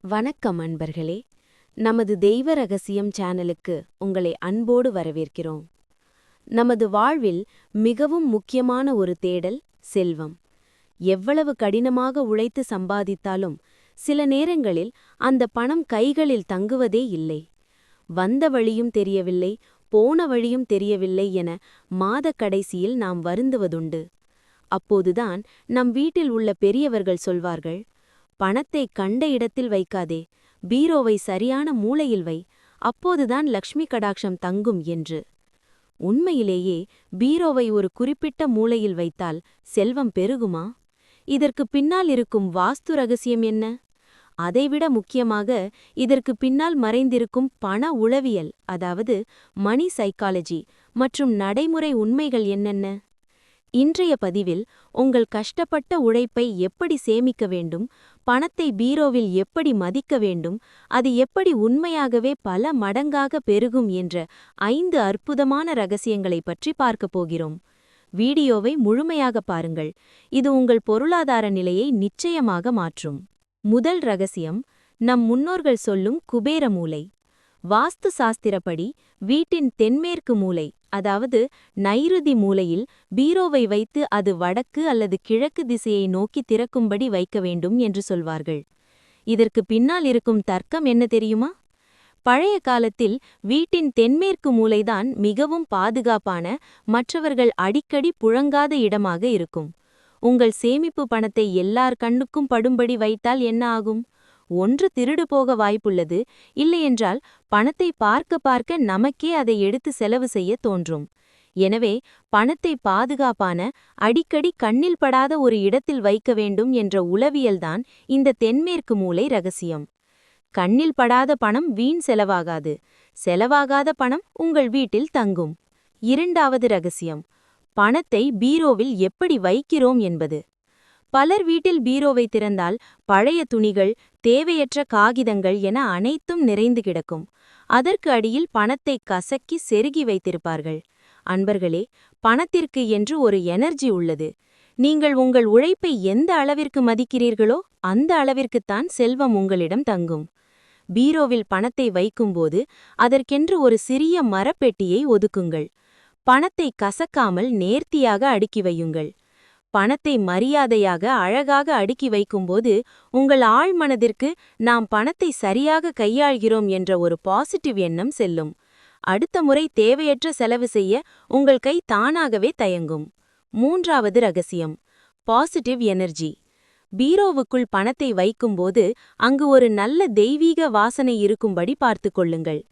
வணக்கம் அன்பர்களே. நமது தெய்வ ரகசியம் சேனலுக்கு உங்களை அன்போடு வரவேற்கிறோம். நமது வாழ்வில் மிகவும் முக்கியமான ஒரு தேடல் செல்வம். எவ்வளவு கடினமாக உழைத்து சம்பாதித்தாலும் சில நேரங்களில் அந்த பணம் கைகளில் தங்குவதே இல்லை. வந்த வழியும் தெரியவில்லை, போன வழியும் தெரியவில்லை என மாதக் கடைசியில் நாம் வருந்துவதுண்டு. அப்போதுதான் நம் வீட்டில் உள்ள பெரியவர்கள் சொல்வார்கள், பணத்தை கண்ட இடத்தில் வைக்காதே, பீரோவை சரியான மூலையில் வை, அப்போதுதான் லக்ஷ்மி கடாட்சம் தங்கும் என்று. உண்மையிலேயே பீரோவை ஒரு குறிப்பிட்ட மூலையில் வைத்தால் செல்வம் பெருகுமா? இதற்கு பின்னால் இருக்கும் வாஸ்து ரகசியம் என்ன? அதைவிட முக்கியமாக இதற்கு பின்னால் மறைந்திருக்கும் பண உளவியல், அதாவது மணி சைக்காலஜி மற்றும் நடைமுறை உண்மைகள் என்னென்ன? இன்றைய பதிவில் உங்கள் கஷ்டப்பட்ட உழைப்பை எப்படி சேமிக்க வேண்டும், பணத்தை பீரோவில் எப்படி மதிக்க வேண்டும், அது எப்படி உண்மையாகவே பல மடங்காக பெருகும் என்ற 5 அற்புதமான ரகசியங்களைப் பற்றி பார்க்கப் போகிறோம். வீடியோவை முழுமையாக பாருங்கள். இது உங்கள் பொருளாதார நிலையை நிச்சயமாக மாற்றும். முதல் ரகசியம், நம் முன்னோர்கள் சொல்லும் குபேர மூலை. வாஸ்து சாஸ்திரப்படி வீட்டின் தென்மேற்கு மூலை, அதாவது நைருதி மூலையில் பீரோவை வைத்து அது வடக்கு அல்லது கிழக்கு திசையை நோக்கி திறக்கும்படி வைக்க வேண்டும் என்று சொல்வார்கள். இதற்கு பின்னால் இருக்கும் தர்க்கம் என்ன தெரியுமா? பழைய காலத்தில் வீட்டின் தென்மேற்கு மூலைதான் மிகவும் பாதுகாப்பான, மற்றவர்கள் அடிக்கடி புழங்காத இடமாக இருக்கும். உங்கள் சேமிப்பு பணத்தை எல்லார் கண்ணுக்கும் படும்படி வைத்தால் என்ன ஆகும்? ஒன்று திருடு போக வாய்ப்புள்ளது, இல்லையென்றால் பணத்தை பார்க்க பார்க்க நமக்கே அதை எடுத்து செலவு செய்ய தோன்றும். எனவே பணத்தை பாதுகாப்பான, அடிக்கடி கண்ணில் படாத ஒரு இடத்தில் வைக்க வேண்டும் என்ற உளவியல்தான் இந்த தென்மேற்கு மூலை ரகசியம். கண்ணில் படாத பணம் வீண் செலவாகாது, செலவாகாத பணம் உங்கள் வீட்டில் தங்கும். இரண்டாவது ரகசியம், பணத்தை பீரோவில் எப்படி வைக்கிறோம் என்பது. பலர் வீட்டில் பீரோவை திறந்தால் பழைய துணிகள், தேவையற்ற காகிதங்கள் என அனைத்தும் நிறைந்து கிடக்கும். அதற்கு அடியில் பணத்தை கசக்கி செருகி வைத்திருப்பார்கள். அன்பர்களே, பணத்திற்கு என்று ஒரு எனர்ஜி உள்ளது. நீங்கள் உங்கள் உழைப்பை எந்த அளவிற்கு மதிக்கிறீர்களோ அந்த அளவிற்குத்தான் செல்வம் உங்களிடம் தங்கும். பீரோவில் பணத்தை வைக்கும்போது அதற்கென்று ஒரு சிறிய மரப்பெட்டியை ஒதுக்குங்கள். பணத்தை கசக்காமல் நேர்த்தியாக அடுக்கி வையுங்கள். பணத்தை மரியாதையாக அழகாக அடுக்கி வைக்கும்போது உங்கள் ஆழ்மனதிற்கு நாம் பணத்தை சரியாக கையாள்கிறோம் என்ற ஒரு பாசிட்டிவ் எண்ணம் செல்லும். அடுத்த முறை தேவையற்ற செலவு செய்ய உங்கள் கை தானாகவே தயங்கும். மூன்றாவது ரகசியம், பாசிட்டிவ் எனர்ஜி. பீரோவுக்குள் பணத்தை வைக்கும்போது அங்கு ஒரு நல்ல தெய்வீக வாசனை இருக்கும்படி பார்த்து கொள்ளுங்கள்.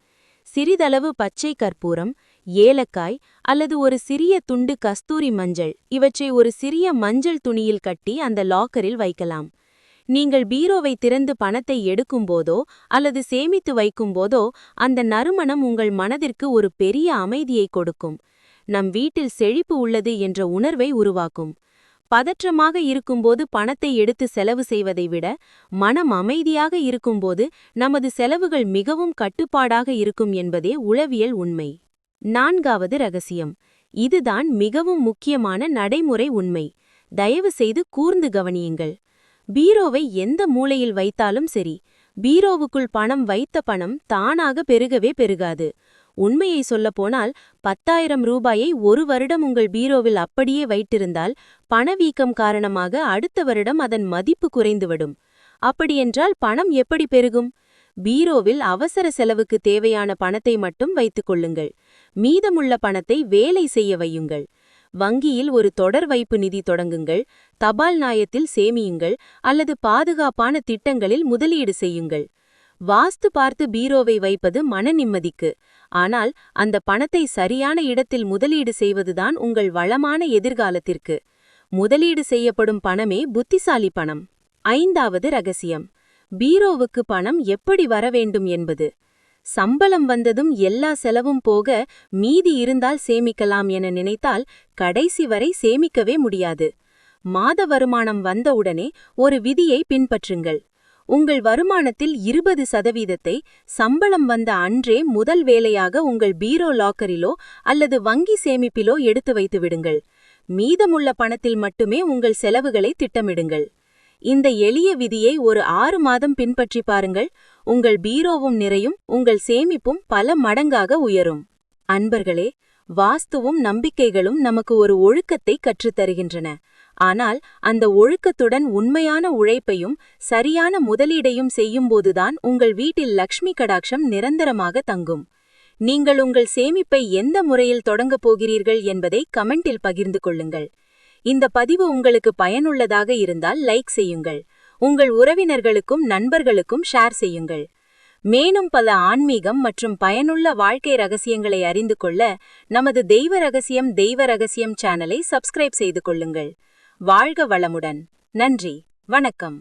சிறிதளவு பச்சை கற்பூரம், ஏலக்காய் அல்லது ஒரு சிறிய துண்டு கஸ்தூரி மஞ்சள், இவற்றை ஒரு சிறிய மஞ்சள் துணியில் கட்டி அந்த லாக்கரில் வைக்கலாம். நீங்கள் பீரோவை திறந்து பணத்தை எடுக்கும்போதோ அல்லது சேமித்து வைக்கும்போதோ அந்த நறுமணம் உங்கள் மனதிற்கு ஒரு பெரிய அமைதியை கொடுக்கும். நம் வீட்டில் செழிப்பு உள்ளது என்ற உணர்வை உருவாக்கும். பதற்றமாக இருக்கும்போது பணத்தை எடுத்து செலவு செய்வதை விட மனம் அமைதியாக இருக்கும்போது நமது செலவுகள் மிகவும் கட்டுப்பாடாக இருக்கும் என்பதே உளவியல் உண்மை. நான்காவது ரகசியம், இதுதான் மிகவும் முக்கியமான நடைமுறை உண்மை. தயவு செய்து கூர்ந்து கவனியுங்கள். பீரோவை எந்த மூலையில் வைத்தாலும் சரி, பீரோவுக்குள் பணம் வைத்த பணம் தானாக பெருகவே பெருகாது. உண்மையை சொல்லப்போனால் 10,000 ரூபாயை ஒரு வருடம் உங்கள் பீரோவில் அப்படியே வைத்திருந்தால் பணவீக்கம் காரணமாக அடுத்த வருடம் அதன் மதிப்பு குறைந்துவிடும். அப்படியென்றால் பணம் எப்படி பெருகும்? பீரோவில் அவசர செலவுக்கு தேவையான பணத்தை மட்டும் வைத்துக் கொள்ளுங்கள். மீதமுள்ள பணத்தை வேலை செய்ய வையுங்கள். வங்கியில் ஒரு தொடர் வைப்பு நிதி தொடங்குங்கள், தபால் நாயத்தில் சேமியுங்கள் அல்லது பாதுகாப்பான திட்டங்களில் முதலீடு செய்யுங்கள். வாஸ்து பார்த்து பீரோவை வைப்பது மன நிம்மதிக்கு, ஆனால் அந்த பணத்தை சரியான இடத்தில் முதலீடு செய்வதுதான் உங்கள் வளமான எதிர்காலத்திற்கு. முதலீடு செய்யப்படும் பணமே புத்திசாலி பணம். ஐந்தாவது ரகசியம், பீரோவுக்கு பணம் எப்படி வர வேண்டும் என்பது. சம்பளம் வந்ததும் எல்லா செலவும் போக மீதி இருந்தால் சேமிக்கலாம் என நினைத்தால் கடைசி வரை சேமிக்கவே முடியாது. மாத வருமானம் வந்தவுடனே ஒரு விதியை பின்பற்றுங்கள். உங்கள் வருமானத்தில் 20% சம்பளம் வந்த அன்றே முதல் வேலையாக உங்கள் பீரோ லாக்கரிலோ அல்லது வங்கி சேமிப்பிலோ எடுத்து வைத்து விடுங்கள். மீதமுள்ள பணத்தில் மட்டுமே உங்கள் செலவுகளை திட்டமிடுங்கள். இந்த எளிய விதியை ஒரு 6 மாதம் பின்பற்றி பாருங்கள். உங்கள் பீரோவும் நிறையும், உங்கள் சேமிப்பும் பல மடங்காக உயரும். அன்பர்களே, வாஸ்துவும் நம்பிக்கைகளும் நமக்கு ஒரு ஒழுக்கத்தை கற்றுத்தருகின்றன. ஆனால் அந்த ஒழுக்கத்துடன் உண்மையான உழைப்பையும் சரியான முதலீடையும் செய்யும்போதுதான் உங்கள் வீட்டில் லக்ஷ்மி கடாட்சம் நிரந்தரமாக தங்கும். நீங்கள் உங்கள் சேமிப்பை எந்த முறையில் தொடங்கப் போகிறீர்கள் என்பதை கமெண்டில் பகிர்ந்து கொள்ளுங்கள். இந்த பதிவு உங்களுக்கு பயனுள்ளதாக இருந்தால் லைக் செய்யுங்கள். உங்கள் உறவினர்களுக்கும் நண்பர்களுக்கும் ஷேர் செய்யுங்கள். மேலும் பல ஆன்மீகம் மற்றும் பயனுள்ள வாழ்க்கை ரகசியங்களை அறிந்து கொள்ள நமது தெய்வ ரகசியம் சேனலை சப்ஸ்கிரைப் செய்து கொள்ளுங்கள். வாழ்க வளமுடன். நன்றி. வணக்கம்.